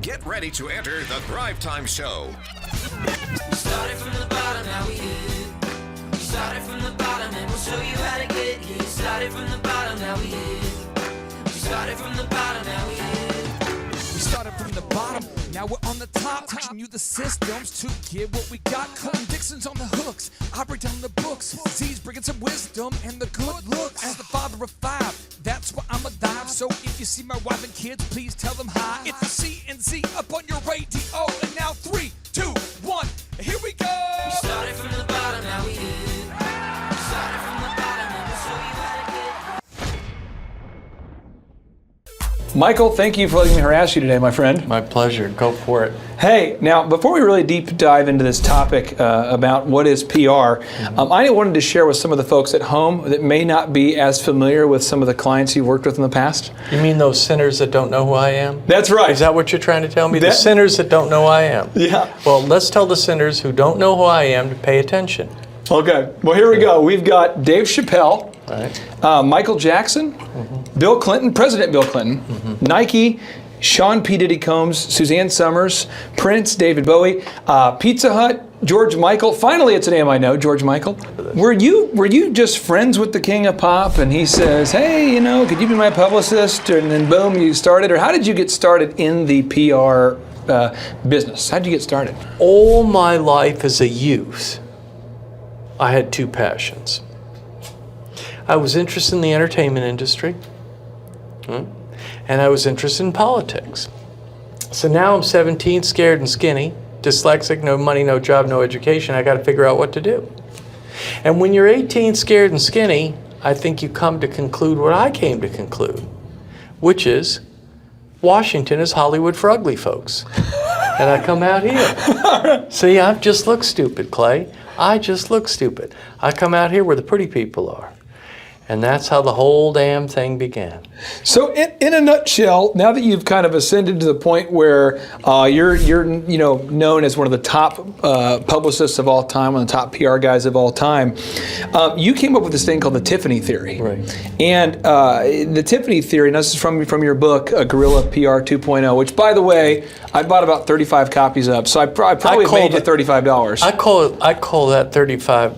Get ready to enter the Thrive Time Show. We started from the bottom, now we here. We started from the bottom and we'll show you how to get here. Started from the bottom, now we here. We started from the bottom, now we here. We started from the bottom, now we're on the top. Teaching you the systems to get what we got. Colton Dixon's on the hooks, I break down the books. Z's bringing some wisdom and the good looks. As the father of five, that's why I'm alive. So if you see my wife and kids, please tell them hi. It's the C&Z up on your radio. And now 3, 2, 1, here we go. We started from the bottom, now we here. We started from the bottom and we'll show you how to get. Michael, thank you for letting me harass you today, my friend. My pleasure. Go for it. Hey, now, before we really deep dive into this topic about what is PR, I wanted to share with some of the folks at home that may not be as familiar with some of the clients you've worked with in the past. You mean those sinners that don't know who I am? That's right. Is that what you're trying to tell me? The sinners that don't know who I am? Yeah. Well, let's tell the sinners who don't know who I am to pay attention. Okay. Well, here we go. We've got Dave Chappelle, Right. Michael Jackson, Bill Clinton, President Bill Clinton, Nike, Sean P. Diddy Combs, Suzanne Summers, Prince, David Bowie, Pizza Hut, George Michael. Finally, it's a name I know, George Michael. Were you just friends with the King of Pop, and he says, "Hey, could you be my publicist?" And then boom, you started. Or how did you get started in the PR business? How did you get started? All my life as a youth, I had two passions. I was interested in the entertainment industry, and I was interested in politics. So now I'm 17, scared and skinny, dyslexic, no money, no job, no education. I got to figure out what to do. And when you're 18, scared and skinny, I think you come to conclude what I came to conclude, which is Washington is Hollywood for ugly folks. And I come out here. See, I just look stupid, Clay. I just look stupid. I come out here where the pretty people are. And that's how the whole damn thing began. So, in a nutshell, now that you've kind of ascended to the point where you're known as one of the top publicists of all time, one of the top PR guys of all time, you came up with this thing called the Tiffany theory. Right. And the Tiffany theory, and this is from your book, Guerrilla PR 2.0, which, by the way, I bought about 35 copies of. So I probably made you $35. I call that 35.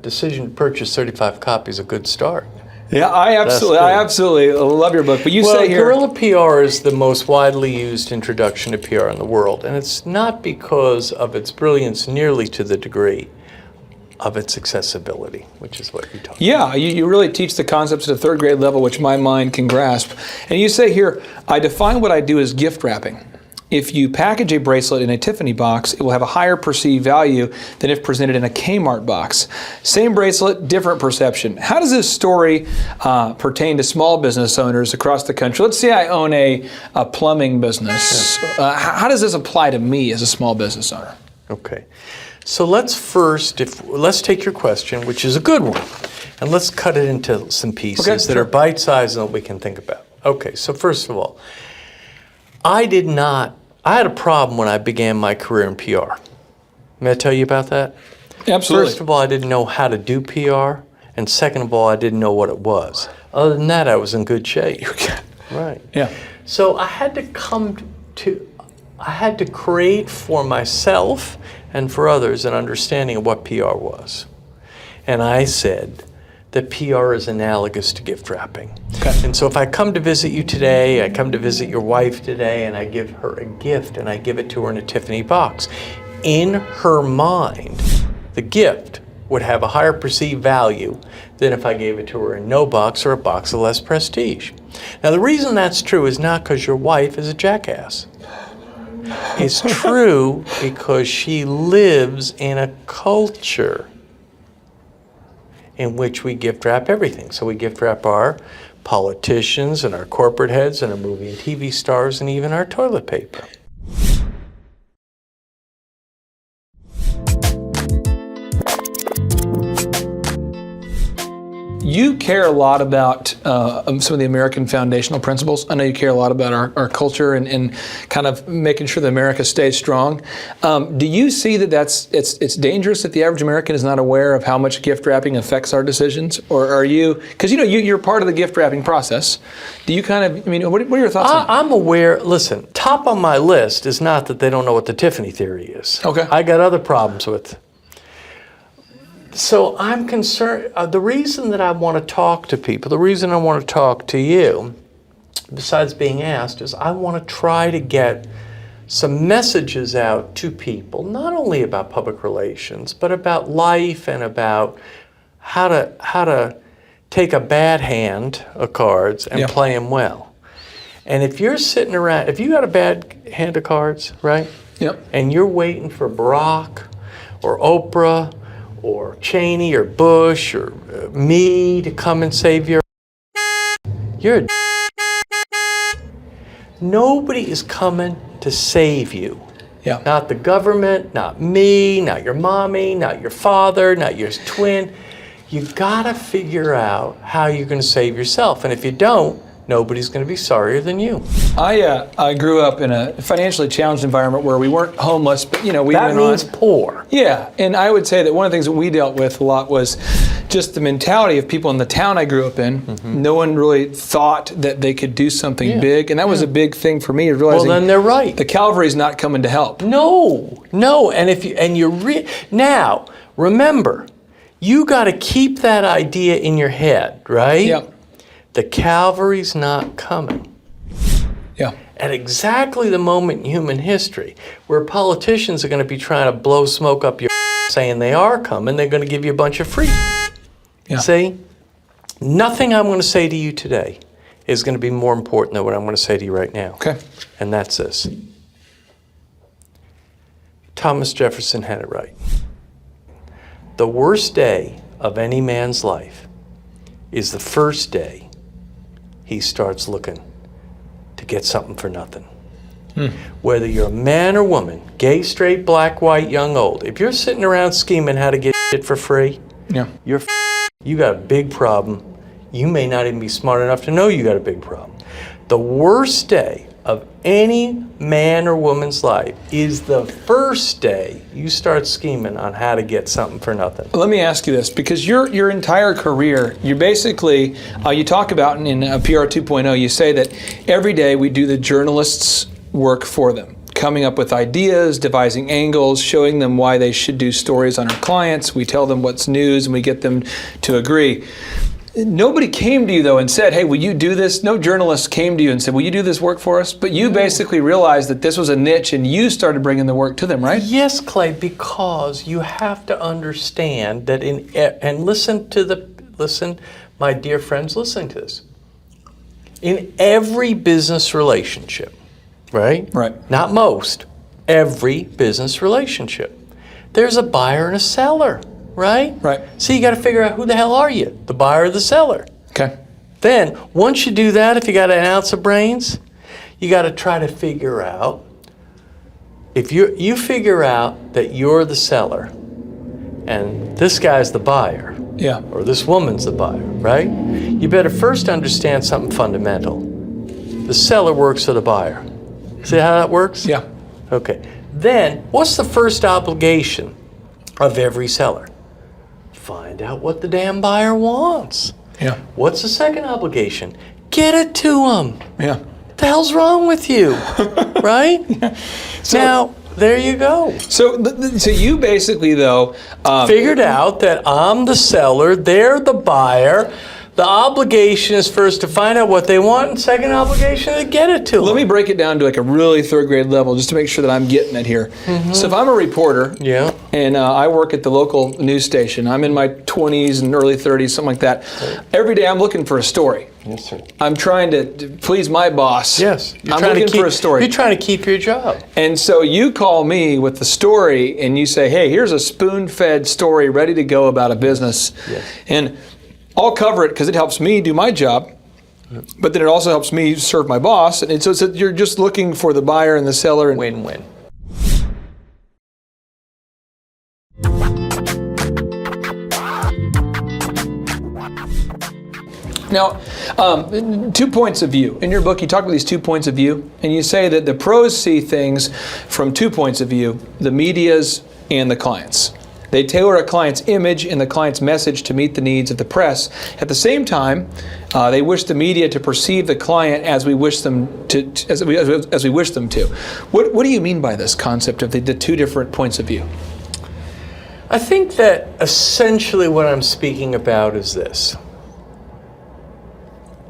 Decision to purchase 35 copies a good start. Yeah, I absolutely love your book. But you say here, Guerrilla PR is the most widely used introduction to PR in the world, and it's not because of its brilliance nearly to the degree of its accessibility, which is what you talk about. Yeah, you really teach the concepts at a third grade level, which my mind can grasp. And you say here, I define what I do as gift wrapping. If you package a bracelet in a Tiffany box, it will have a higher perceived value than if presented in a Kmart box. Same bracelet, different perception. How does this story pertain to small business owners across the country? Let's say I own a plumbing business. How does this apply to me as a small business owner? Okay. So let's take your question, which is a good one, and let's cut it into some pieces that are bite-sized and that we can think about. Okay, so first of all, I had a problem when I began my career in PR. May I tell you about that? Absolutely. First of all, I didn't know how to do PR, and second of all, I didn't know what it was. Other than that, I was in good shape. Right. Yeah. So I had to create for myself and for others an understanding of what PR was. And I said that PR is analogous to gift wrapping. Okay. And so if I come to visit you today, I come to visit your wife today, and I give her a gift, and I give it to her in a Tiffany box, in her mind, the gift would have a higher perceived value than if I gave it to her in no box or a box of less prestige. Now, the reason that's true is not because your wife is a jackass. It's true because she lives in a culture in which we gift wrap everything. So we gift wrap our politicians and our corporate heads and our movie and TV stars and even our toilet paper. you care a lot about some of the American foundational principles. I know you care a lot about our culture and kind of making sure that America stays strong. Do you see that it's dangerous that the average American is not aware of how much gift wrapping affects our decisions? Or are you, because you're part of the gift wrapping process. Do you kind of, what are your thoughts on that? I'm aware, listen, top on my list is not that they don't know what the Tiffany theory is. Okay. I got other problems with. So I'm concerned, the reason that I want to talk to people, the reason I want to talk to you, besides being asked, is I want to try to get some messages out to people, not only about public relations, but about life and about how to take a bad hand of cards and play them well. And if you're sitting around, if you got a bad hand of cards, right? Yep. And you're waiting for Barack or Oprah or Cheney or Bush or me to come and save your, you're a nobody is coming to save you. Yeah. Not the government, not me, not your mommy, not your father, not your twin. You gotta figure out how you're gonna save yourself. And if you don't, nobody's going to be sorrier than you. I grew up in a financially challenged environment where we weren't homeless, but we that went means on. poor. Yeah, and I would say that one of the things that we dealt with a lot was just the mentality of people in the town I grew up in. Mm-hmm. No one really thought that they could do something big, and that was a big thing for me, realizing. Well, then they're right. The cavalry's not coming to help. No, and now remember, you got to keep that idea in your head, right? Yep. The cavalry's not coming. Yeah. At exactly the moment in human history where politicians are going to be trying to blow smoke up your saying they are coming, they're going to give you a bunch of free. Yeah. See? Nothing I'm going to say to you today is going to be more important than what I'm going to say to you right now. Okay. And that's this. Thomas Jefferson had it right. The worst day of any man's life is the first day he starts looking to get something for nothing. Whether you're a man or woman, gay, straight, black, white, young, old, if you're sitting around scheming how to get shit for free, you got a big problem. You may not even be smart enough to know you got a big problem. The worst day of any man or woman's life is the first day you start scheming on how to get something for nothing. Let me ask you this, because your entire career, you basically, you talk about in PR 2.0, you say that every day we do the journalists' work for them, coming up with ideas, devising angles, showing them why they should do stories on our clients. We tell them what's news and we get them to agree. Nobody came to you, though, and said, hey, will you do this? No journalist came to you and said, will you do this work for us? But you basically realized that this was a niche and you started bringing the work to them, right? Yes, Clay, because you have to understand that listen, my dear friends, listen to this. In every business relationship, right? Right. Not most, every business relationship, there's a buyer and a seller. Right? Right. So you got to figure out who the hell are you, the buyer or the seller. Okay. Then, once you do that, if you got an ounce of brains, you got to try to figure out, if you figure out that you're the seller and this guy's the buyer, or this woman's the buyer, right? You better first understand something fundamental. The seller works for the buyer. See how that works? Yeah. Okay. Then, what's the first obligation of every seller? Find out what the damn buyer wants. Yeah. What's the second obligation? Get it to them. Yeah. What the hell's wrong with you? Right? So, now, there you go. So you basically, though, figured out that I'm the seller, they're the buyer. The obligation is first to find out what they want, and second obligation to get it to them. Let me break it down to like a really third grade level just to make sure that I'm getting it here. Mm-hmm. So if I'm a reporter and I work at the local news station, I'm in my 20s and early 30s, something like that. Right. Every day I'm looking for a story. Yes, sir. I'm trying to please my boss. Yes. I'm looking for a story. You're trying to keep your job. And so you call me with the story and you say, hey, here's a spoon-fed story ready to go about a business. Yes. And I'll cover it because it helps me do my job, but then it also helps me serve my boss. And so you're just looking for the buyer and the seller. And win-win. Now, 2 points of view. In your book, you talk about these 2 points of view, and you say that the pros see things from 2 points of view, the media's and the client's. They tailor a client's image and the client's message to meet the needs of the press. At the same time, they wish the media to perceive the client as we wish them to. As we wish them to. What do you mean by this concept of the 2 different points of view? I think that essentially what I'm speaking about is this.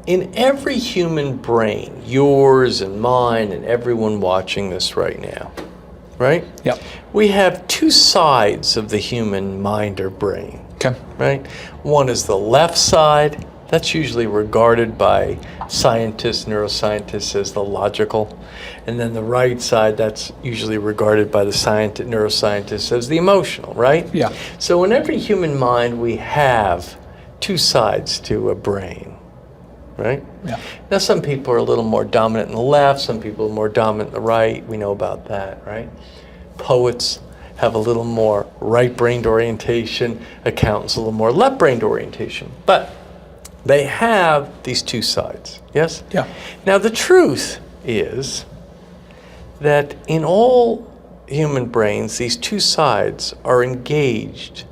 In every human brain, yours and mine and everyone watching this right now, right? Yep. We have 2 sides of the human mind or brain. Okay. Right? One is the left side. That's usually regarded by scientists, neuroscientists as the logical. And then the right side, that's usually regarded by the neuroscientists as the emotional, right? Yeah. So in every human mind, we have 2 sides to a brain, right? Yeah. Now, some people are a little more dominant in the left, some people are more dominant in the right. We know about that, right? Poets have a little more right-brained orientation, accountants a little more left-brained orientation. But they have these 2 sides, yes? Yeah. Now, the truth is that in all human brains, these 2 sides are engaged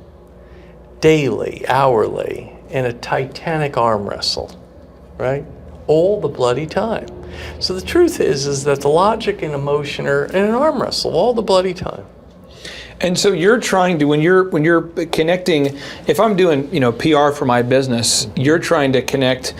daily, hourly, in a titanic arm wrestle, right? All the bloody time. So the truth is that the logic and emotion are in an arm wrestle all the bloody time. And so you're trying to, when you're connecting, if I'm doing, PR for my business, you're trying to connect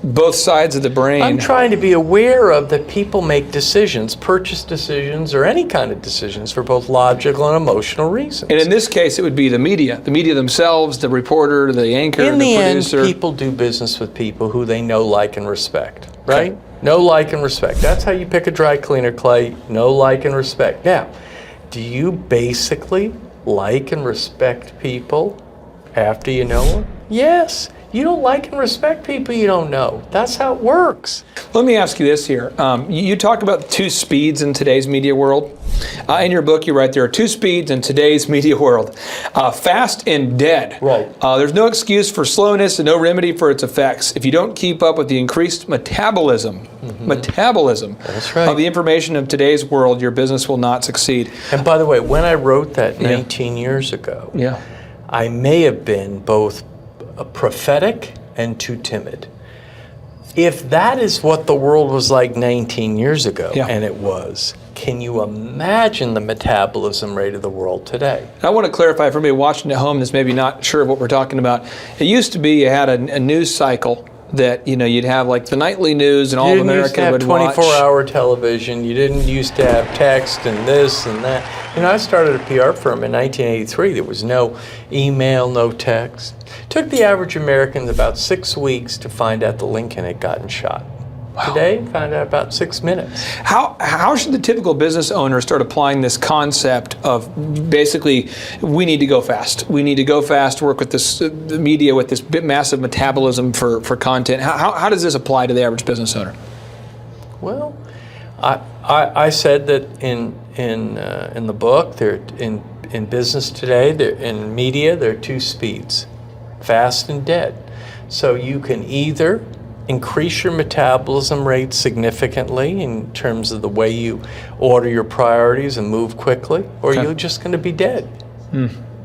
both sides of the brain. I'm trying to be aware of that people make decisions, purchase decisions, or any kind of decisions for both logical and emotional reasons. And in this case, it would be the media themselves, the reporter, the anchor, in the producer. end, people do business with people who they know, like, and respect, right? Okay. Know, like, and respect. That's how you pick a dry cleaner, Clay. Know, like, and respect. Now, do you basically like and respect people after you know them? Yes. You don't like and respect people you don't know. That's how it works. Let me ask you this here. You talk about 2 speeds in today's media world. In your book, you write there are 2 speeds in today's media world. Fast and dead. Right. There's no excuse for slowness and no remedy for its effects. If you don't keep up with the increased metabolism That's right. of the information of today's world, your business will not succeed. And by the way, when I wrote that 19 years ago, Yeah. I may have been both prophetic and too timid. If that is what the world was like 19 years ago, and it was, can you imagine the metabolism rate of the world today? I want to clarify for anybody watching at home that's maybe not sure of what we're talking about. It used to be you had a news cycle that you'd have like the nightly news and all of America would watch. 24-hour television. You didn't used to have text and this and that. I started a PR firm in 1983. There was no email, no text. It took the average American about 6 weeks to find out the Lincoln had gotten shot. Wow. Today, found out about 6 minutes. How should the typical business owner start applying this concept of basically we need to go fast? We need to go fast, work with this the media with this massive metabolism for content. How does this apply to the average business owner? Well, I said that in the book, in business today, in media, there are 2 speeds, fast and dead. So you can either increase your metabolism rate significantly in terms of the way you order your priorities and move quickly, or you're just going to be dead.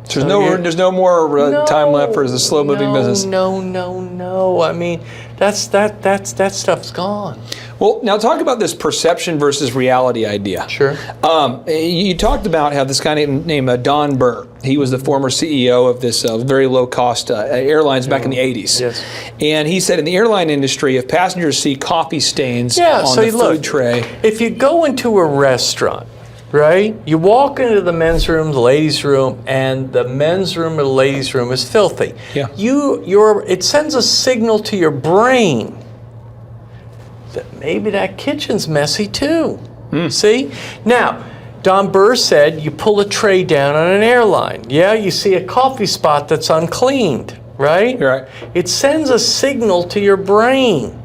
So there's no more time left for the slow-moving business. No. I mean, that stuff's gone. Well, now talk about this perception versus reality idea. Sure. You talked about how this guy named Don Burr, he was the former CEO of this very low-cost airlines back in the 80s. Yes. And he said in the airline industry, if passengers see coffee stains on the food tray. If you go into a restaurant, right, you walk into the men's room, the ladies' room, and the men's room or the ladies' room is filthy. Yeah. It sends a signal to your brain that maybe that kitchen's messy too. See? Now, Don Burr said you pull a tray down on an airline. Yeah, you see a coffee spot that's uncleaned, right? Right. It sends a signal to your brain,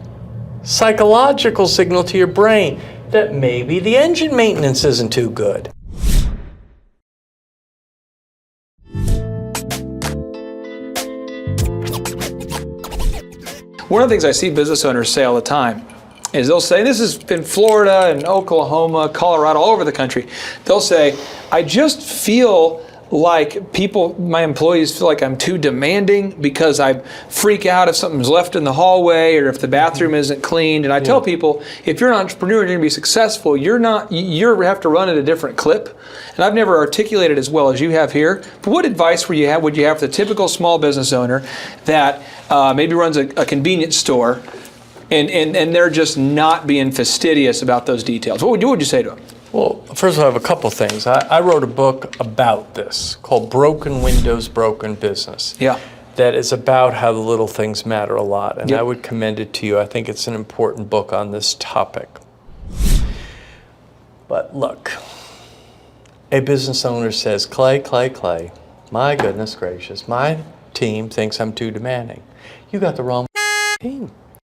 psychological signal to your brain, that maybe the engine maintenance isn't too good. one of the things I see business owners say all the time is they'll say, this is in Florida and Oklahoma, Colorado, all over the country, they'll say, I just feel like my employees feel like I'm too demanding because I freak out if something's left in the hallway or if the bathroom isn't cleaned. And I tell people, if you're an entrepreneur and you're going to be successful, you have to run at a different clip. And I've never articulated as well as you have here. But what advice would you have for the typical small business owner that maybe runs a convenience store and they're just not being fastidious about those details? What would you say to them? Well, first of all, I have a couple things. I wrote a book about this called Broken Windows, Broken Business. Yeah. That is about how the little things matter a lot. And Yep. I would commend it to you. I think it's an important book on this topic. But look, a business owner says, Clay, my goodness gracious, my team thinks I'm too demanding. You got the wrong team.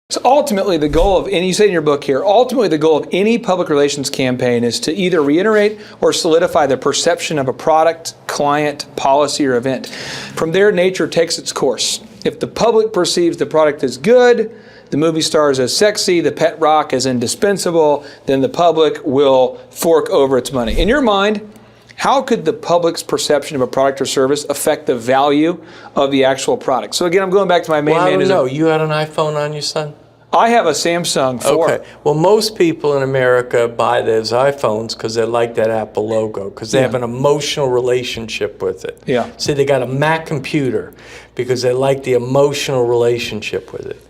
So ultimately the goal of, and you say in your book here, ultimately the goal of any public relations campaign is to either reiterate or solidify the perception of a product, client, policy, or event. From there, nature takes its course. If the public perceives the product as good, the movie stars as sexy, the pet rock as indispensable, then the public will fork over its money. In your mind, how could the public's perception of a product or service affect the value of the actual product? So again, I'm going back to my main Well, I don't man. know. You had an iPhone on you, son? I have a Samsung 4. Okay. Well, most people in America buy those iPhones because they like that Apple logo, because they have an emotional relationship with it. Yeah. See, they got a Mac computer because they like the emotional relationship with it.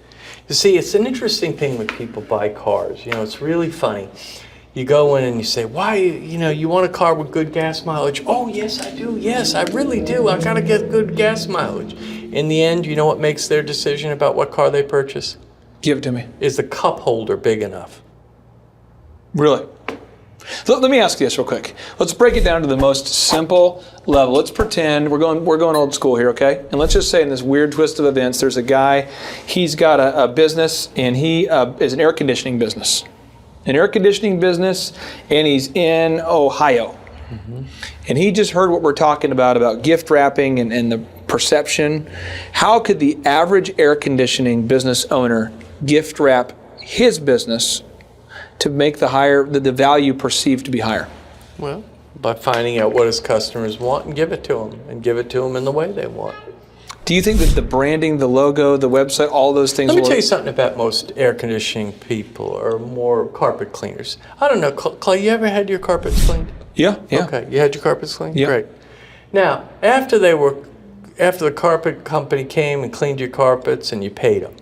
You see, it's an interesting thing when people buy cars. You know, it's really funny. You go in and you say, why, you want a car with good gas mileage? Oh, yes, I do. Yes, I really do. I got to get good gas mileage. In the end, you know what makes their decision about what car they purchase? Give it to me. Is the cup holder big enough? Really? So let me ask you this real quick. Let's break it down to the most simple level. Let's pretend we're going old school here, okay? And let's just say in this weird twist of events, there's a guy, he's got a business, and he is an air conditioning business. An air conditioning business, and he's in Ohio. Mm-hmm. And he just heard what we're talking about gift wrapping and the perception. How could the average air conditioning business owner gift wrap his business to make the value perceived to be higher? Well, by finding out what his customers want and give it to them, and give it to them in the way they want. Do you think that the branding, the logo, the website, all those things Let me tell you something about most air conditioning people or more carpet cleaners. I don't know, Clay, you ever had your carpets cleaned? Yeah. Okay, you had your carpets cleaned? Yeah. Great. Now, after the carpet company came and cleaned your carpets and you paid them,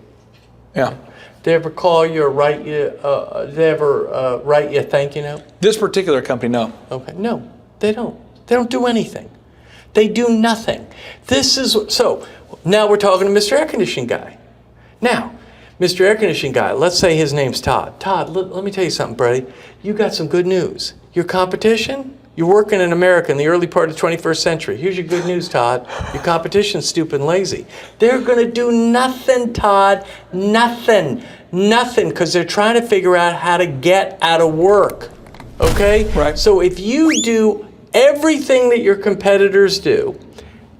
Yeah. they ever call you or write you, write you a thank you note? This particular company, no. Okay, no, they don't. They don't do anything. They do nothing. So now we're talking to Mr. Air Conditioning Guy. Now, Mr. Air Conditioning Guy, let's say his name's Todd. Todd, let me tell you something, buddy. You got some good news. Your competition, you're working in America in the early part of the 21st century. Here's your good news, Todd. Your competition's stupid and lazy. They're going to do nothing, Todd. Nothing, because they're trying to figure out how to get out of work. Okay? Right. So if you do everything that your competitors do,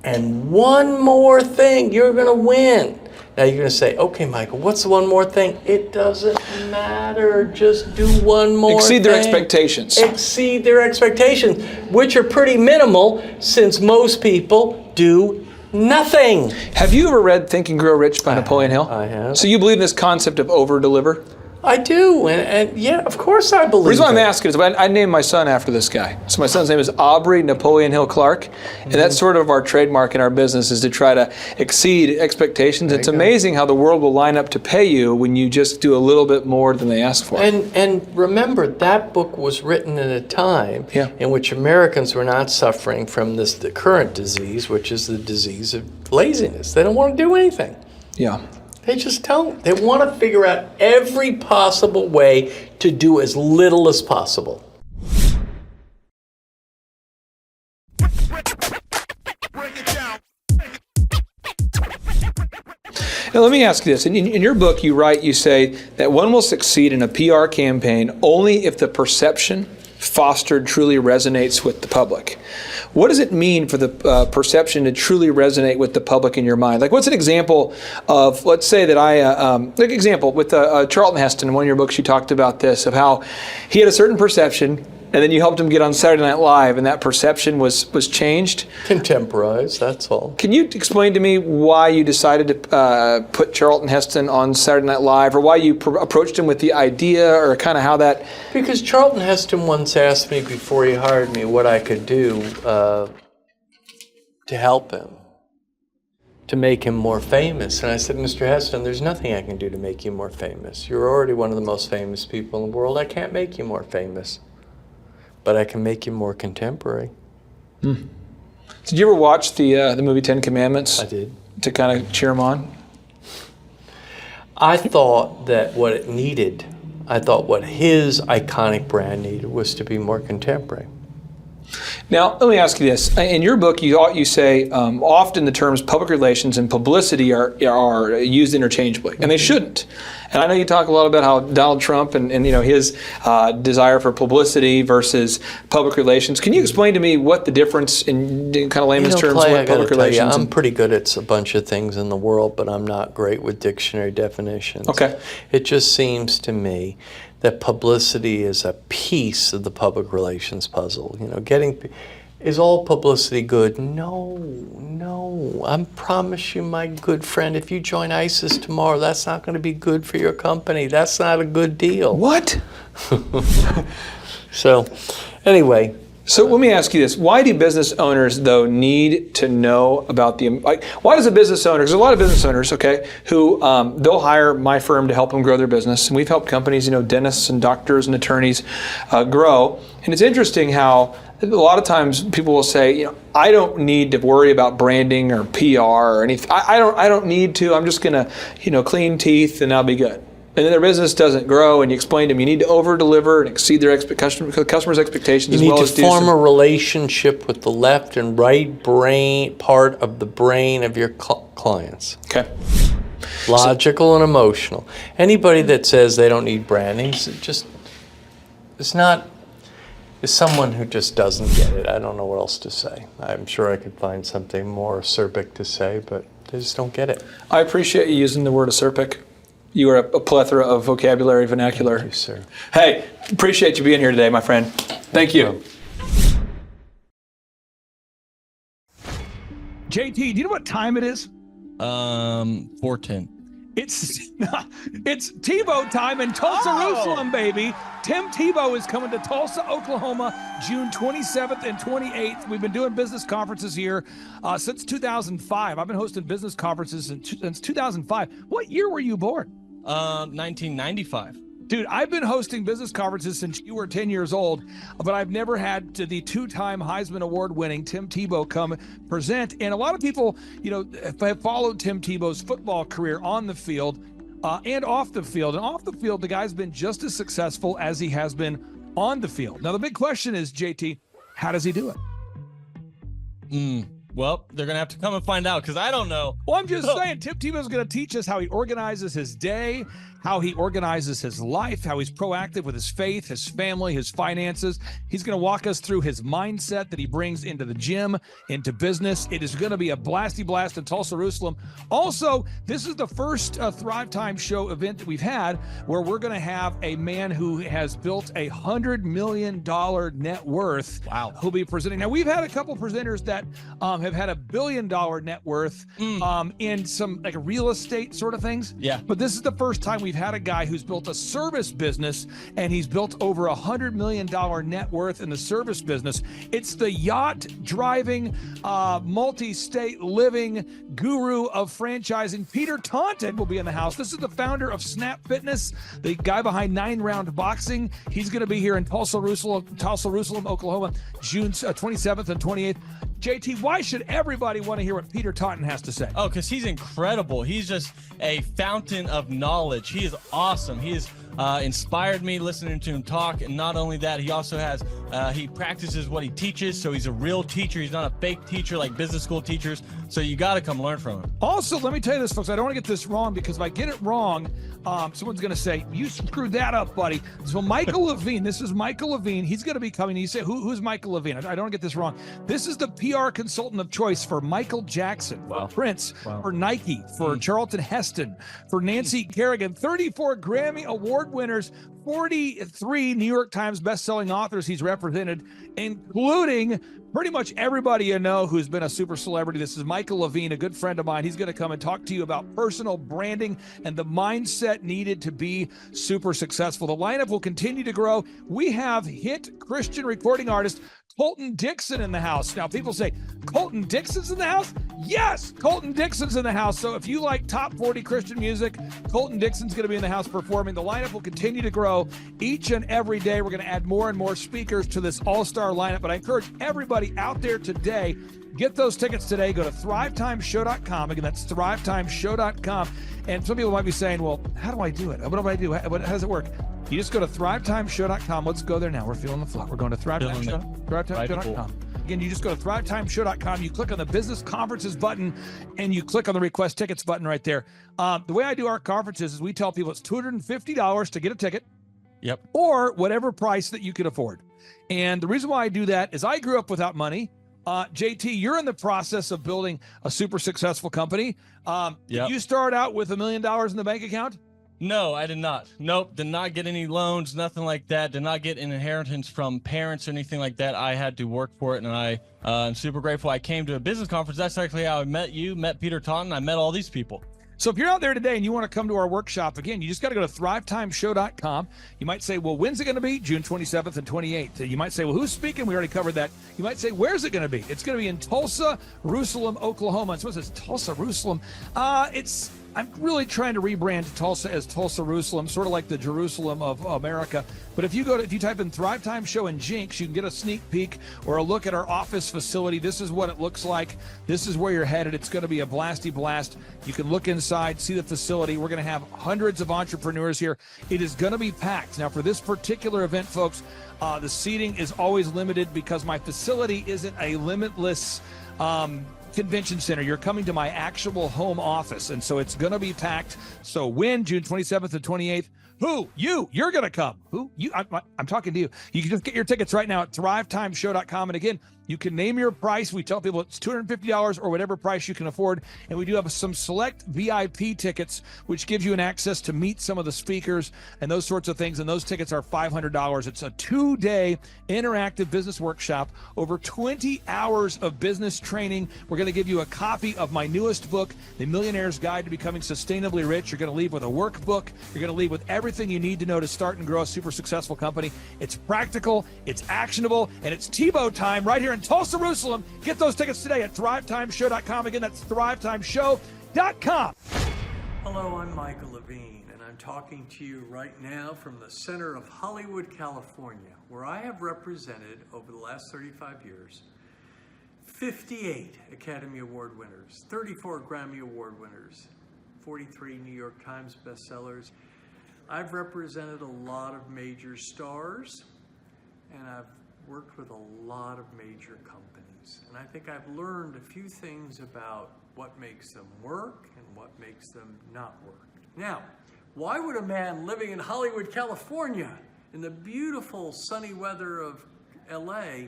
and one more thing, you're going to win. Now you're going to say, okay, Michael, what's the one more thing? It doesn't matter. Just do one more Exceed thing. their expectations. Exceed their expectations, which are pretty minimal since most people do nothing. Have you ever read Think and Grow Rich by Napoleon Hill? I have. So you believe in this concept of over-deliver? I do, and yeah, of course I believe The reason why I'm it. asking is I named my son after this guy. So my son's name is Aubrey Napoleon Hill Clark, and that's sort of our trademark in our business, is to try to exceed expectations. It's amazing how the world will line up to pay you when you just do a little bit more than they ask for. And remember, that book was written in a time in which Americans were not suffering from the current disease, which is the disease of laziness. They don't want to do anything. Yeah. They just don't. They want to figure out every possible way to do as little as possible. Now let me ask you this. In your book, you say that one will succeed in a PR campaign only if the perception fostered truly resonates with the public. What does it mean for the perception to truly resonate with the public in your mind? Like, what's an example of, let's say that like example with Charlton Heston, in one of your books you talked about this, of how he had a certain perception, and then you helped him get on Saturday Night Live, and that perception was changed? Contemporized, that's all. Can you explain to me why you decided to put Charlton Heston on Saturday Night Live, or why you approached him with the idea, or kind of how that... Because Charlton Heston once asked me before he hired me what I could do to help him, to make him more famous. And I said, Mr. Heston, there's nothing I can do to make you more famous. You're already one of the most famous people in the world. I can't make you more famous. But I can make you more contemporary. Did you ever watch the movie 10 Commandments? I did. To kind of cheer him on? I thought that what it needed, what his iconic brand needed was to be more contemporary. Now, let me ask you this. In your book, you say often the terms public relations and publicity are used interchangeably, and they shouldn't. And I know you talk a lot about how Donald Trump and his desire for publicity versus public relations. Can you explain to me what the difference in kind of layman's terms Clay, what public relations? I'm pretty good at a bunch of things in the world, but I'm not great with dictionary definitions. Okay. It just seems to me that publicity is a piece of the public relations puzzle. Is all publicity good? No. I promise you, my good friend, if you join ISIS tomorrow, that's not going to be good for your company. That's not a good deal. What? So, anyway. So let me ask you this. Why do business owners, though, need to know about why does a business owner, because there's a lot of business owners, okay, who they'll hire my firm to help them grow their business. And we've helped companies, dentists and doctors and attorneys grow. And it's interesting how a lot of times people will say, I don't need to worry about branding or PR or anything. I don't need to. I'm just going to, clean teeth and I'll be good. And then their business doesn't grow, and you explain to them you need to over-deliver and exceed their customers' expectations as well as do You need to form a relationship with the left and right part of the brain of your clients. Okay. Logical and emotional. Anybody that says they don't need branding is someone who just doesn't get it. I don't know what else to say. I'm sure I could find something more acerbic to say, but they just don't get it. I appreciate you using the word acerbic. You are a plethora of vocabulary, vernacular. Thank you, sir. Hey, appreciate you being here today, my friend. Thank you. JT, do you know what time it is? 4:10. It's Tebow time in Tulsa, Jerusalem, baby. Tim Tebow is coming to Tulsa, Oklahoma, June 27th and 28th. We've been doing business conferences here since 2005. I've been hosting business conferences since 2005. What year were you born? 1995. Dude, I've been hosting business conferences since you were 10 years old, but I've never had the two-time Heisman Award-winning Tim Tebow come present. And a lot of people, have followed Tim Tebow's football career on the field and off the field. And off the field, the guy's been just as successful as he has been on the field. Now, the big question is, JT, how does he do it? Well, they're going to have to come and find out because I don't know. Well, I'm just saying, Tim Tebow's going to teach us how he organizes his day, how he organizes his life, how he's proactive with his faith, his family, his finances. He's going to walk us through his mindset that he brings into the gym, into business. It is going to be a blasty blast in Tulsa, Jerusalem. Also, this is the first Thrive Time Show event that we've had where we're going to have a man who has built a $100 million net worth. Wow. Who'll be presenting. Now, we've had a couple presenters that have had $1 billion net worth in some like real estate sort of things. Yeah. But this is the first time we've had a guy who's built a service business, and he's built over $100 million net worth in the service business. It's the yacht driving, multi-state living guru of franchising. Peter Taunton will be in the house. This is the founder of Snap Fitness, the guy behind 9 Round Boxing. He's going to be here in Tulsa, Jerusalem, Oklahoma, June 27th and 28th. JT, why should everybody want to hear what Peter Taunton has to say? Oh, because he's incredible. He's just a fountain of knowledge. He is awesome. He is inspired me listening to him talk. And not only that, he also has, he practices what he teaches. So he's a real teacher. He's not a fake teacher like business school teachers. So you got to come learn from him. Also, let me tell you this, folks. I don't want to get this wrong, because if I get it wrong, someone's going to say, you screwed that up, buddy. So Michael Levine, this is Michael Levine. He's going to be coming. You say, who's Michael Levine? I don't want to get this wrong. This is the PR consultant of choice for Michael Jackson, for Prince, for Nike, for Charlton Heston, for Nancy Kerrigan, 34 Grammy Award winners, 43 New York Times bestselling authors he's represented, including pretty much everybody you know who's been a super celebrity. This is Michael Levine, a good friend of mine. He's going to come and talk to you about personal branding and the mindset needed to be super successful. The lineup will continue to grow. We have hit Christian recording artist Colton Dixon in the house. Now, people say, Colton Dixon's in the house? Yes, Colton Dixon's in the house. So if you like top 40 Christian music, Colton Dixon's going to be in the house performing. The lineup will continue to grow each and every day. We're going to add more and more speakers to this all-star lineup. But I encourage everybody out there today, get those tickets today. Go to thrivetimeshow.com. Again, that's thrivetimeshow.com. And some people might be saying, well, how do I do it? What do I do? How does it work? You just go to thrivetimeshow.com. Let's go there now. We're feeling the flow. We're going to thrivetimeshow.com. Again, you just go to thrivetimeshow.com. You click on the business conferences button, and you click on the request tickets button right there. The way I do our conferences is we tell people it's $250 to get a ticket. Yep. Or whatever price that you can afford. And the reason why I do that is I grew up without money. JT, you're in the process of building a super successful company. Did you start out with $1 million in the bank account? No, I did not. Nope, did not get any loans, nothing like that. Did not get an inheritance from parents or anything like that. I had to work for it, and I'm super grateful. I came to a business conference. That's actually how I met you, met Peter Taunton. I met all these people. So if you're out there today and you want to come to our workshop, again, you just got to go to thrivetimeshow.com. You might say, well, when's it going to be? June 27th and 28th. You might say, well, who's speaking? We already covered that. You might say, where's it going to be? It's going to be in Tulsa, Jerusalem, Oklahoma. And someone says, Tulsa, Jerusalem. I'm really trying to rebrand Tulsa as Tulsa, Jerusalem, sort of like the Jerusalem of America. But if you type in Thrive Time Show and Jinx, you can get a sneak peek or a look at our office facility. This is what it looks like. This is where you're headed. It's going to be a blasty blast. You can look inside, see the facility. We're going to have hundreds of entrepreneurs here. It is going to be packed. Now, for this particular event, folks, the seating is always limited because my facility isn't a limitless convention center. You're coming to my actual home office, and so it's going to be packed. So when? June 27th and 28th. Who? You're going to come. Who? You? I'm talking to you. You can just get your tickets right now at thrivetimeshow.com. And again, you can name your price. We tell people it's $250 or whatever price you can afford. And we do have some select VIP tickets, which gives you an access to meet some of the speakers and those sorts of things. And those tickets are $500. It's a 2-day interactive business workshop, over 20 hours of business training. We're going to give you a copy of my newest book, The Millionaire's Guide to Becoming Sustainably Rich. You're going to leave with a workbook. You're going to leave with everything you need to know to start and grow a super successful company. It's practical, it's actionable, and it's Tebow time right here in Tulsa, Jerusalem. Get those tickets today at thrivetimeshow.com. Again, that's thrivetimeshow.com. Hello, I'm Michael Levine, and I'm talking to you right now from the center of Hollywood, California, where I have represented over the last 35 years 58 Academy Award winners, 34 Grammy Award winners, 43 New York Times bestsellers. I've represented a lot of major stars, and I've worked with a lot of major companies. And I think I've learned a few things about what makes them work and what makes them not work. Now, why would a man living in Hollywood, California, in the beautiful sunny weather of LA,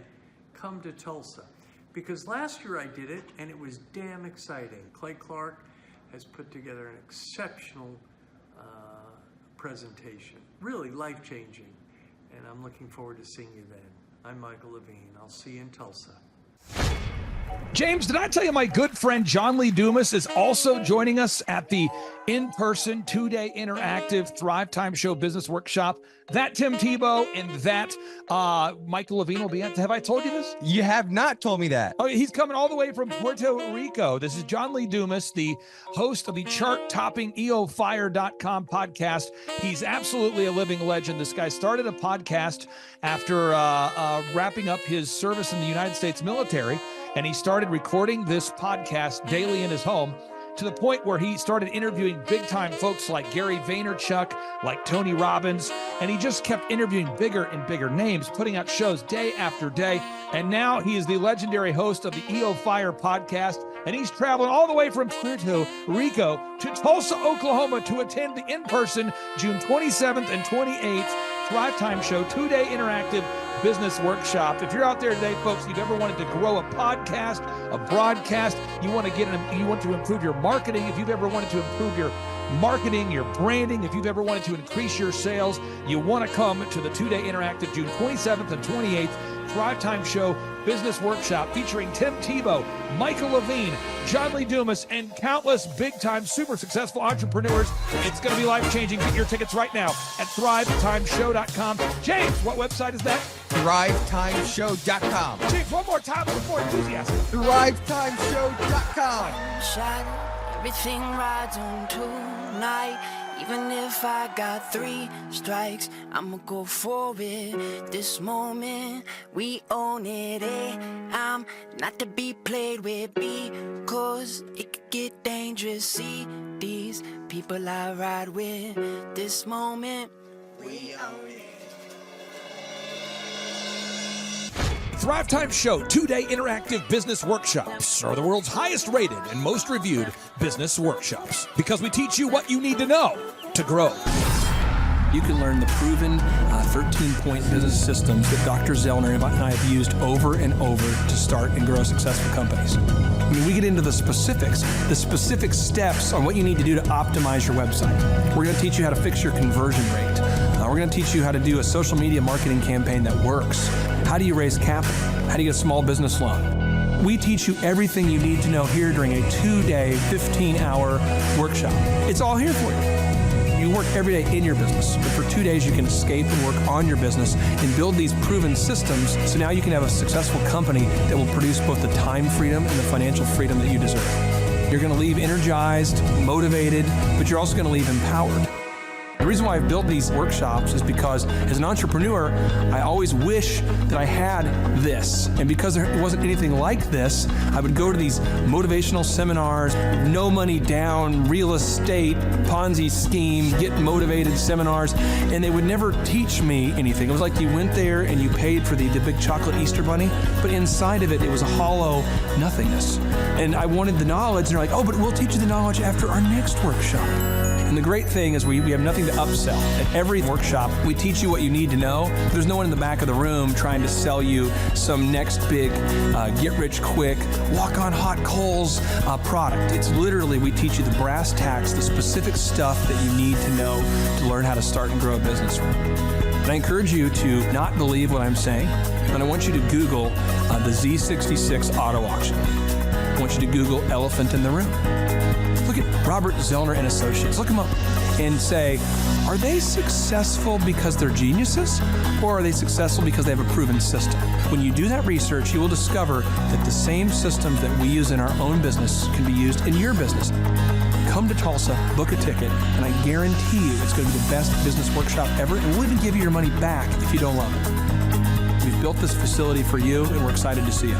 come to Tulsa? Because last year I did it, and it was damn exciting. Clay Clark has put together an exceptional presentation, really life-changing, and I'm looking forward to seeing you then. I'm Michael Levine. I'll see you in Tulsa. James, did I tell you my good friend John Lee Dumas is also joining us at the in-person 2-day interactive Thrive Time Show business workshop? That Tim Tebow and that Michael Levine will be at. Have I told you this? You have not told me that. Oh, he's coming all the way from Puerto Rico. This is John Lee Dumas, the host of the chart-topping EOFire.com podcast. He's absolutely a living legend. This guy started a podcast after wrapping up his service in the United States military, and he started recording this podcast daily in his home. to the point where he started interviewing big-time folks like Gary Vaynerchuk, like Tony Robbins, and he just kept interviewing bigger and bigger names, putting out shows day after day. And now he is the legendary host of the EO Fire podcast, and he's traveling all the way from Puerto Rico to Tulsa, Oklahoma to attend the in-person June 27th and 28th Thrive Time Show 2-day interactive business workshop. If you're out there today, folks, you've ever wanted to grow a podcast, a broadcast, you want to improve your marketing, if you've ever wanted to improve your marketing, your branding, if you've ever wanted to increase your sales, you want to come to the 2-day interactive June 27th and 28th Thrive Time Show Business Workshop featuring Tim Tebow, Michael Levine, John Lee Dumas, and countless big-time, super successful entrepreneurs. It's going to be life-changing. Get your tickets right now at thrivetimeshow.com. James, what website is that? thrivetimeshow.com. James, one more time with more enthusiasm. thrivetimeshow.com. Shine, everything rides on tonight. Even if I got 3 strikes, I'ma go for it. This moment, we own it. I'm not to be played with because it could get dangerous. See these people I ride with. This moment, we own it. Thrive Time Show 2-day interactive business workshops are the world's highest rated and most reviewed business workshops because we teach you what you need to know to grow. You can learn the proven 13-point business systems that Dr. Zellner and I have used over and over to start and grow successful companies. I mean, we get into the specific steps on what you need to do to optimize your website. We're going to teach you how to fix your conversion rate. We're going to teach you how to do a social media marketing campaign that works. How do you raise capital? How do you get a small business loan? We teach you everything you need to know here during a 2-day, 15-hour workshop. It's all here for you. You work every day in your business, but for 2 days you can escape and work on your business and build these proven systems so now you can have a successful company that will produce both the time freedom and the financial freedom that you deserve. You're going to leave energized, motivated, but you're also going to leave empowered. The reason why I've built these workshops is because as an entrepreneur, I always wish that I had this. And because there wasn't anything like this, I would go to these motivational seminars, no money down, real estate, Ponzi scheme, get motivated seminars, and they would never teach me anything. It was like you went there and you paid for the big chocolate Easter bunny, but inside of it, it was a hollow nothingness. And I wanted the knowledge, and they're like, oh, but we'll teach you the knowledge after our next workshop. And the great thing is we have nothing to upsell. At every workshop, we teach you what you need to know. There's no one in the back of the room trying to sell you some next big get-rich-quick, walk-on-hot coals product. It's literally, we teach you the brass tacks, the specific stuff that you need to know to learn how to start and grow a business. And I encourage you to not believe what I'm saying, and I want you to Google the Z66 auto auction. I want you to Google elephant in the room. Look at Robert Zellner and Associates. Look them up and say, are they successful because they're geniuses, or are they successful because they have a proven system? When you do that research, you will discover that the same systems that we use in our own business can be used in your business. Come to Tulsa, book a ticket, and I guarantee you it's going to be the best business workshop ever, and we'll even give you your money back if you don't love it. We've built this facility for you, and we're excited to see you.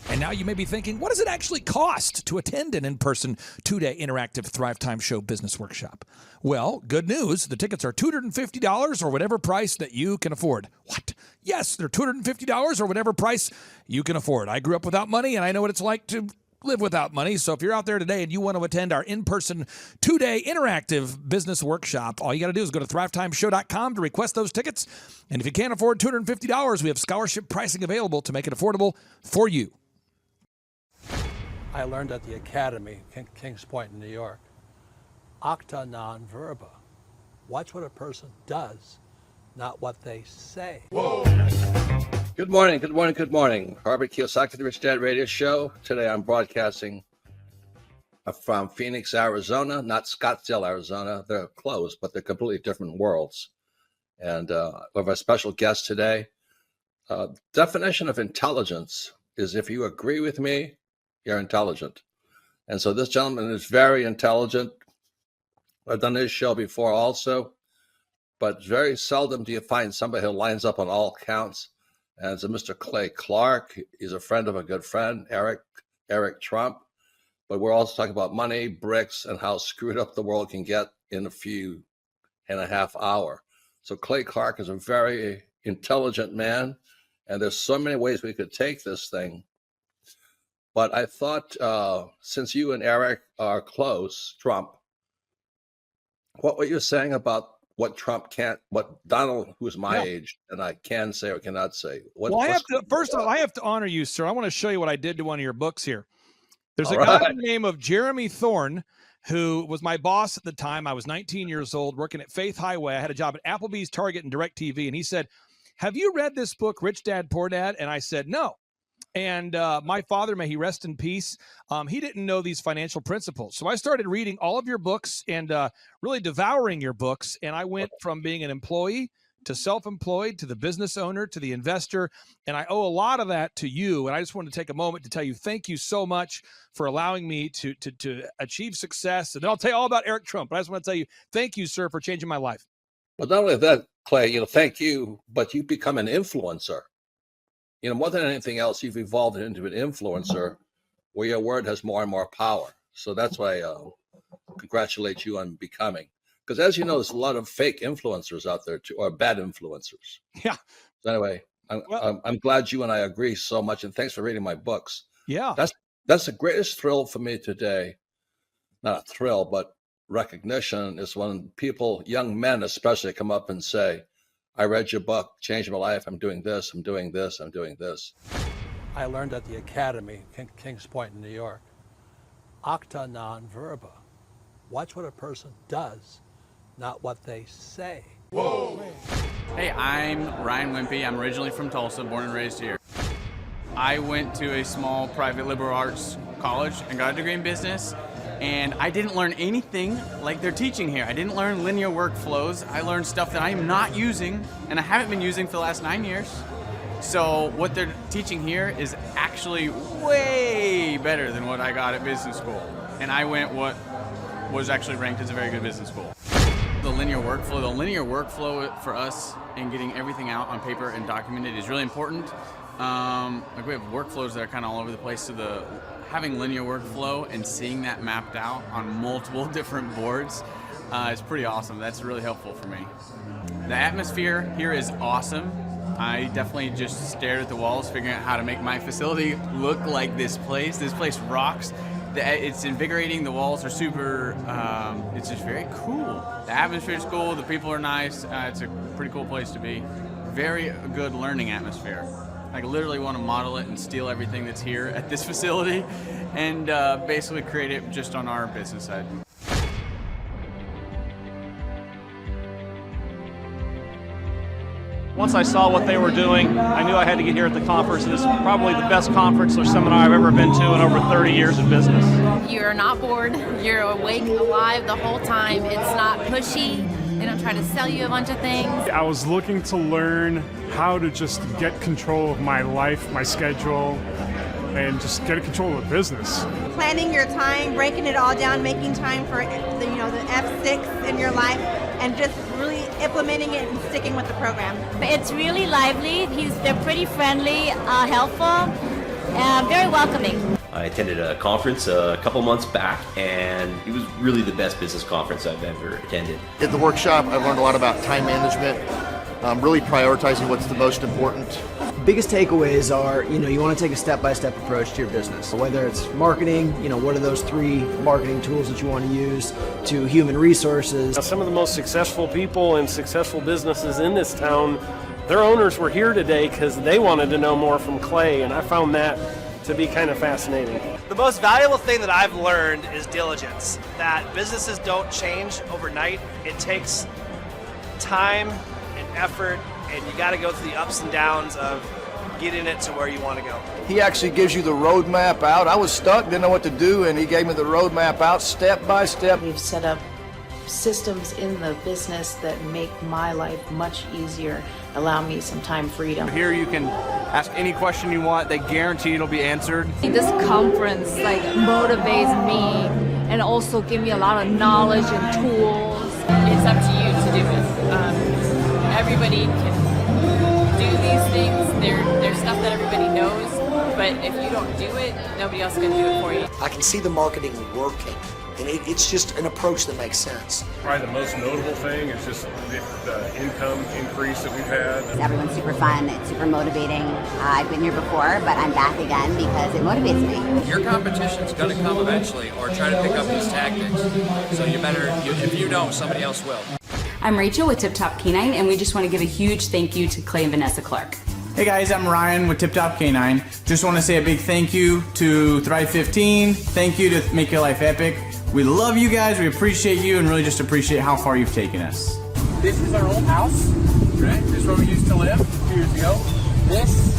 And now you may be thinking, what does it actually cost to attend an in-person 2-day interactive Thrive Time Show business workshop? Well, good news. The tickets are $250 or whatever price that you can afford. What? Yes, they're $250 or whatever price you can afford. I grew up without money, and I know what it's like to live without money. So if you're out there today and you want to attend our in-person 2-day interactive business workshop, all you got to do is go to thrivetimeshow.com to request those tickets. And if you can't afford $250, we have scholarship pricing available to make it affordable for you. I learned at the Academy, Kings Point in New York, acta non verba. Watch what a person does, not what they say. Whoa. Good morning, good morning, good morning. Robert Kiyosaki, the Rich Dad Radio Show. Today I'm broadcasting from Phoenix, Arizona, not Scottsdale, Arizona. They're close, but they're completely different worlds. And we have a special guest today. Definition of intelligence is if you agree with me, you're intelligent. And so this gentleman is very intelligent. I've done his show before also, but very seldom do you find somebody who lines up on all counts. And it's a Mr. Clay Clark. He's a friend of a good friend, Eric Trump. But we're also talking about money, bricks, and how screwed up the world can get in a few and a half hour. So Clay Clark is a very intelligent man, and there's so many ways we could take this thing. But I thought, since you and Eric are close, Trump, what were you saying about what Trump can't, what Donald, who's my age, and I can say or cannot say? Well, I have to, first of all, I have to honor you, sir. I want to show you what I did to one of your books here. There's a guy by the name of Jeremy Thorne, who was my boss at the time. I was 19 years old, working at Faith Highway. I had a job at Applebee's, Target, and DirecTV. And he said, have you read this book, Rich Dad, Poor Dad? And I said, no. And my father, may he rest in peace, he didn't know these financial principles. So I started reading all of your books and really devouring your books. And I went from being an employee to self-employed, to the business owner, to the investor. And I owe a lot of that to you. And I just wanted to take a moment to tell you, thank you so much for allowing me to achieve success. And then I'll tell you all about Eric Trump. But I just want to tell you, thank you, sir, for changing my life. But not only that, Clay, thank you, but you've become an influencer. More than anything else, you've evolved into an influencer where your word has more and more power. So that's why I congratulate you on becoming. Because as you know, there's a lot of fake influencers out there too, or bad influencers. Yeah. So anyway, I'm glad you and I agree so much, and thanks for reading my books. Yeah. That's the greatest thrill for me today. Not a thrill, but recognition is when people, young men especially, come up and say, I read your book, changed my life. I'm doing this, I'm doing this, I'm doing this. I learned at the Academy, Kings Point in New York, acta non verba. Watch what a person does, not what they say. Whoa! Hey, I'm Ryan Wimpy. I'm originally from Tulsa, born and raised here. I went to a small private liberal arts college and got a degree in business. And I didn't learn anything like they're teaching here. I didn't learn linear workflows. I learned stuff that I'm not using, and I haven't been using for the last 9 years. So what they're teaching here is actually way better than what I got at business school. And I went what was actually ranked as a very good business school. The linear workflow for us in getting everything out on paper and documented is really important. Like we have workflows that are kind of all over the place, so having linear workflow and seeing that mapped out on multiple different boards is pretty awesome. That's really helpful for me. The atmosphere here is awesome. I definitely just stared at the walls figuring out how to make my facility look like this place. This place rocks. It's invigorating. The walls are super, it's just very cool. The atmosphere is cool. The people are nice. It's a pretty cool place to be. Very good learning atmosphere. I literally want to model it and steal everything that's here at this facility and basically create it just on our business side. Once I saw what they were doing, I knew I had to get here at the conference. This is probably the best conference or seminar I've ever been to in over 30 years of business. You're not bored. You're awake, alive the whole time. It's not pushy. They don't try to sell you a bunch of things. I was looking to learn how to just get control of my life, my schedule, and just get control of the business. Planning your time, breaking it all down, making time for the F6 in your life, and just really implementing it and sticking with the program. It's really lively. They're pretty friendly, helpful, very welcoming. I attended a conference a couple months back, and it was really the best business conference I've ever attended. At the workshop, I learned a lot about time management, really prioritizing what's the most important. Biggest takeaways are, you want to take a step-by-step approach to your business. Whether it's marketing, what are those 3 marketing tools that you want to use, to human resources. Now, some of the most successful people and successful businesses in this town, their owners were here today because they wanted to know more from Clay, and I found that to be kind of fascinating. The most valuable thing that I've learned is diligence. That businesses don't change overnight. It takes time and effort, and you got to go through the ups and downs of getting it to where you want to go. He actually gives you the roadmap out. I was stuck, didn't know what to do, and he gave me the roadmap out step by step. We've set up systems in the business that make my life much easier, allow me some time freedom. Here you can ask any question you want. They guarantee it'll be answered. This conference motivates me and also give me a lot of knowledge and tools. It's up to you to do it. Everybody can do these things, they're stuff that everybody knows, but if you don't do it, nobody else is going to do it for you. I can see the marketing working, and it's just an approach that makes sense. Probably the most notable thing is just the income increase that we've had. Everyone's super fun, it's super motivating. I've been here before, but I'm back again because it motivates me. Your competition's going to come eventually, or try to pick up these tactics. So you better, if you don't, somebody else will. I'm Rachel with Tip Top Canine, and we just want to give a huge thank you to Clay and Vanessa Clark. Hey guys, I'm Ryan with Tip Top Canine. Just want to say a big thank you to Thrive 15. Thank you to Make Your Life Epic. We love you guys, we appreciate you, and really just appreciate how far you've taken us. This is our old house, right? This is where we used to live 2 years ago. This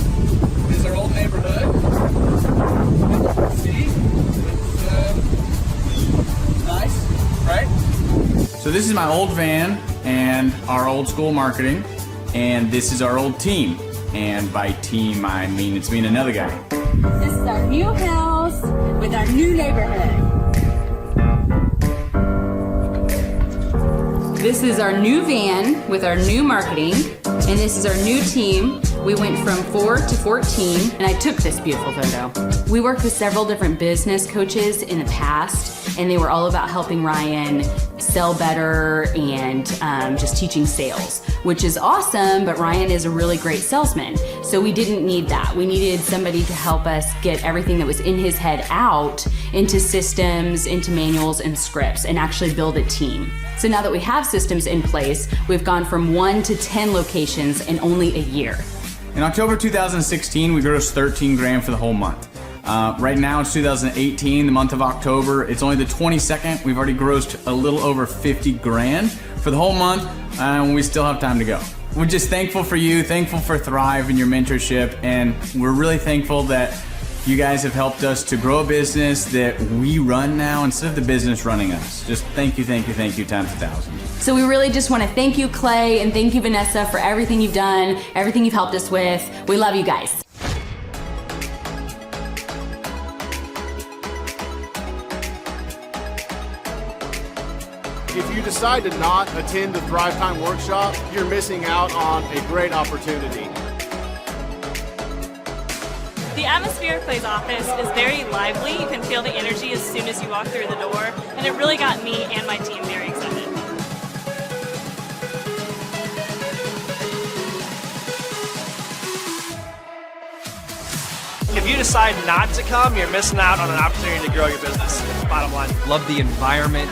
is our old neighborhood. See? Nice, right? So this is my old van and our old school marketing, and this is our old team. And by team, I mean it's me and another guy. This is our new house with our new neighborhood. This is our new van with our new marketing, and this is our new team. We went from 4 to 14, and I took this beautiful photo. We worked with several different business coaches in the past, and they were all about helping Ryan sell better and just teaching sales, which is awesome, but Ryan is a really great salesman. So we didn't need that. We needed somebody to help us get everything that was in his head out into systems, into manuals and scripts, and actually build a team. So now that we have systems in place, we've gone from 1 to 10 locations in only a year. In October 2016, we grossed 13 grand for the whole month. Right now it's 2018, the month of October. It's only the 22nd. We've already grossed a little over 50 grand for the whole month, and we still have time to go. We're just thankful for you, thankful for Thrive and your mentorship, and we're really thankful that you guys have helped us to grow a business that we run now instead of the business running us. Just thank you times 1,000. So we really just want to thank you, Clay, and thank you, Vanessa, for everything you've done, everything you've helped us with. We love you guys. If you decide to not attend the Thrive Time workshop, you're missing out on a great opportunity. The atmosphere of Clay's office is very lively. You can feel the energy as soon as you walk through the door, and it really got me and my team very excited. If you decide not to come, you're missing out on an opportunity to grow your business. Bottom line. Love the environment.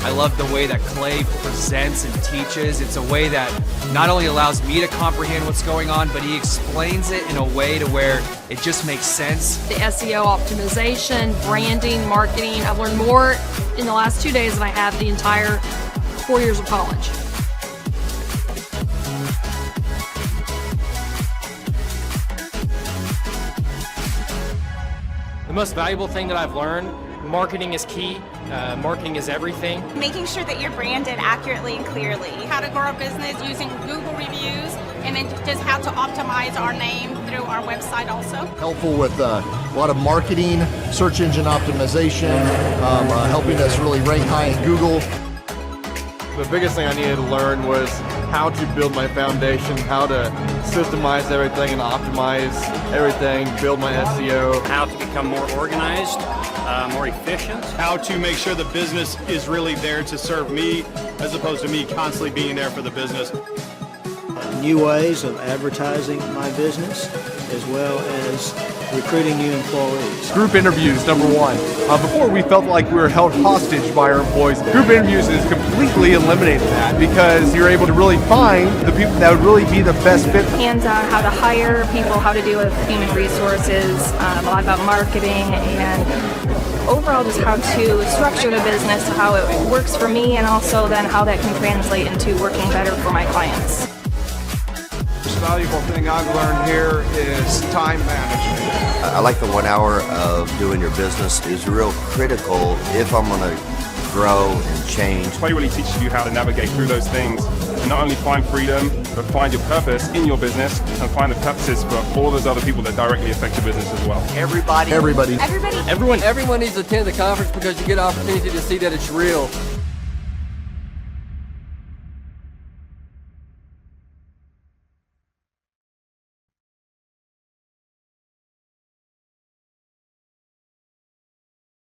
I love the way that Clay presents and teaches. It's a way that not only allows me to comprehend what's going on, but he explains it in a way to where it just makes sense. The SEO optimization, branding, marketing. I've learned more in the last 2 days than I have the entire 4 years of college. The most valuable thing that I've learned, marketing is key. Marketing is everything. Making sure that you're branded accurately and clearly. How to grow a business using Google reviews, and then just how to optimize our name through our website also. Helpful with a lot of marketing, search engine optimization, helping us really rank high in Google. The biggest thing I needed to learn was how to build my foundation, how to systemize everything and optimize everything, build my SEO. How to become more organized, more efficient. How to make sure the business is really there to serve me as opposed to me constantly being there for the business. New ways of advertising my business as well as recruiting new employees. Group interviews, number one. Before we felt like we were held hostage by our employees. Group interviews has completely eliminated that because you're able to really find the people that would really be the best fit. Hands-on how to hire people, how to deal with human resources, a lot about marketing, and overall just how to structure the business, how it works for me, and also then how that can translate into working better for my clients. The most valuable thing I've learned here is time management. I like the 1 hour of doing your business is real critical if I'm going to grow and change. Clay really teaches you how to navigate through those things and not only find freedom, but find your purpose in your business and find the purposes for all those other people that directly affect your business as well. Everybody. Everyone Everyone needs to attend the conference because you get an opportunity to see that it's real.